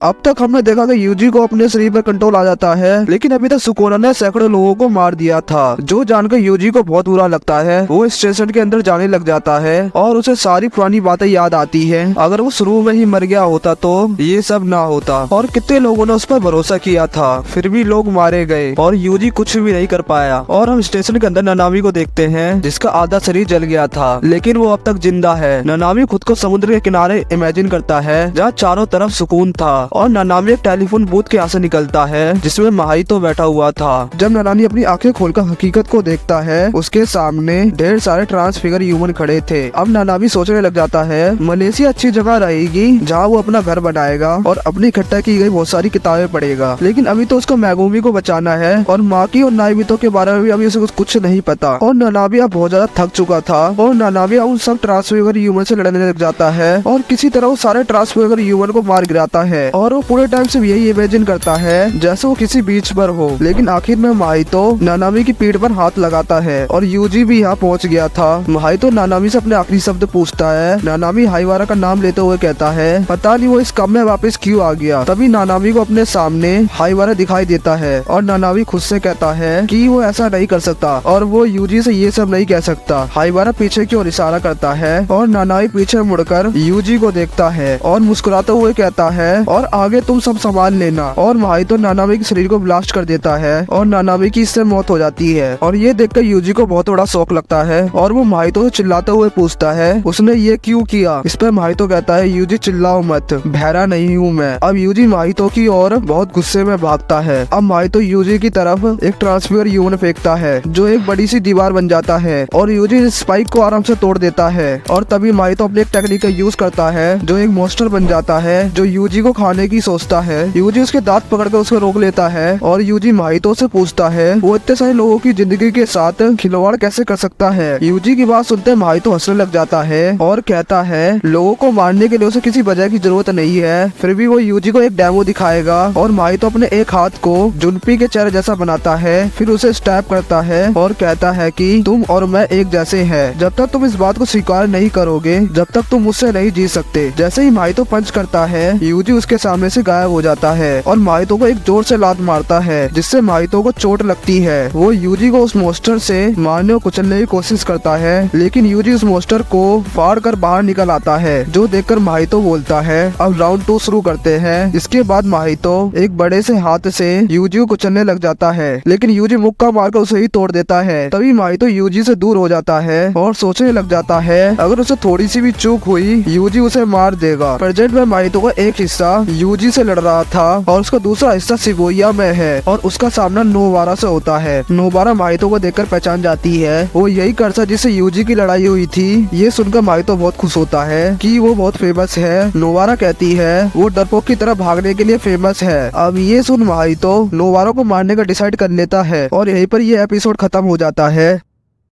अब तक हमने देखा कि यूजी को अपने शरीर पर कंट्रोल आ जाता है, लेकिन अभी तक सुकोना ने सैकड़ों लोगों को मार दिया था। जो जानकर यूजी को बहुत बुरा लगता है, वो स्टेशन के अंदर जाने लग जाता है और उसे सारी पुरानी बातें याद आती है। अगर वो शुरू में ही मर गया होता तो ये सब ना होता, और कितने लोगों ने उस पर भरोसा किया था, फिर भी लोग मारे गए और यूजी कुछ भी नहीं कर पाया। और हम स्टेशन के अंदर नानामी को देखते हैं, जिसका आधा शरीर जल गया था, लेकिन वो अब तक जिंदा है। नानामी खुद को समुद्र के किनारे इमेजिन करता है, जहाँ चारों तरफ सुकून था, और नानामी एक टेलीफोन बूथ के यहाँ से निकलता है, जिसमें माहितो बैठा हुआ था। जब नानामी अपनी आंखें खोलकर हकीकत को देखता है, उसके सामने ढेर सारे ट्रांसफिगर ह्यूमन खड़े थे। अब नानामी सोचने लग जाता है, मलेशिया अच्छी जगह रहेगी जहाँ वो अपना घर बनाएगा और अपनी इकट्ठा की गई बहुत सारी किताबें पढ़ेगा। लेकिन अभी तो उसको मैगूमी को बचाना है, और माकी और नाइबितो के बारे में भी अभी उसे कुछ नहीं पता। और नानामी अब बहुत ज्यादा थक चुका था, और नानामी उन सब ट्रांसफिगर ह्यूमन से लड़ने लग जाता है, और किसी तरह वो सारे ट्रांसफिगर ह्यूमन को मार गिराता है। और वो पूरे टाइम से यही इमेजिन करता है जैसे वो किसी बीच पर हो। लेकिन आखिर में माहितो नानामी की पीठ पर हाथ लगाता है, और यूजी भी यहाँ पहुँच गया था। माहितो नानामी से अपने आखिरी शब्द पूछता है। नानामी हाइवारा का नाम लेते हुए कहता है, पता नहीं वो इस कम में वापस क्यों आ गया। तभी नानामी को अपने सामने हाइवारा दिखाई देता है, और नानामी खुद से कहता है कि वो ऐसा नहीं कर सकता, और वो यूजी से ये सब नहीं कह सकता। हाइवारा पीछे की ओर इशारा करता है, और नानामी पीछे मुड़कर यूजी को देखता है और मुस्कुराते हुए कहता है, और आगे तुम सब संभाल लेना। और माहितो नानामी के शरीर को ब्लास्ट कर देता है, और नानामी की इससे मौत हो जाती है। और ये देखकर यूजी को बहुत बड़ा शौक लगता है, और वो माहितो से चिल्लाते हुए पूछता है, उसने ये क्यों किया। इस पर माहितो कहता है, यूजी चिल्लाओ मत, बहरा नहीं हूँ मैं। अब यूजी माहितो की ओर बहुत गुस्से में भागता है। अब माहितो यूजी की तरफ एक ट्रांसफिगर ह्यूमन फेंकता है, जो एक बड़ी सी दीवार बन जाता है, और यूजी स्पाइक को आराम से तोड़ देता है। और तभी माहितो अपने एक टेक्निक का यूज करता है, जो एक मॉन्स्टर बन जाता है, जो यूजी को खाने की सोचता है। यूजी उसके दांत पकड़कर उसको रोक लेता है, और यूजी माहितो से पूछता है, वो इतने सारे लोगों की जिंदगी के साथ खिलवाड़ कैसे कर सकता है। यूजी की बात सुनते माहितो हंसने लग जाता है, और कहता है, लोगों को मारने के लिए उसे किसी वजह की जरूरत नहीं है। फिर भी वो यूजी को एक डेमो दिखाएगा, और माहितो अपने एक हाथ को जुनपी के चेहरे जैसा बनाता है, फिर उसे स्टैप करता है, और कहता है कि तुम और मैं एक जैसे हैं। जब तक तुम इस बात को स्वीकार नहीं करोगे, जब तक तुम मुझसे नहीं जी सकते। जैसे ही माहितो पंच करता है, यूजी उसके सामने से गायब हो जाता है, और माहितो को एक जोर से लात मारता है, जिससे माहितो को चोट लगती है। वो यूजी को उस मोस्टर से मारने और कुचलने की कोशिश करता है, लेकिन यूजी उस मोस्टर को फाड़ कर बाहर निकल आता है, जो देखकर माहितो बोलता है, अब राउंड 2 शुरू करते हैं। इसके बाद माहितो एक बड़े से हाथ से यूजी को कुचलने लग जाता है, लेकिन यूजी मुक्का मारकर उसे ही तोड़ देता है। तभी माहितो यूजी से दूर हो जाता है, और सोचने लग जाता है, अगर उसे थोड़ी सी भी चूक हुई, यूजी उसे मार देगा। प्रेजेंट में माहितो का एक हिस्सा यूजी से लड़ रहा था, और उसका दूसरा हिस्सा शिबुया में है, और उसका सामना नोबारा से होता है। नोबारा माहितो को देखकर पहचान जाती है, वो यही कर्सा जिससे यूजी की लड़ाई हुई थी। ये सुनकर माहितो बहुत खुश होता है कि वो बहुत फेमस है। नोबारा कहती है, वो डरपोक की तरह भागने के लिए फेमस है। अब ये सुन माहितो नोबारा को मारने का डिसाइड कर लेता है, और यहीं पर ये एपिसोड खत्म हो जाता है।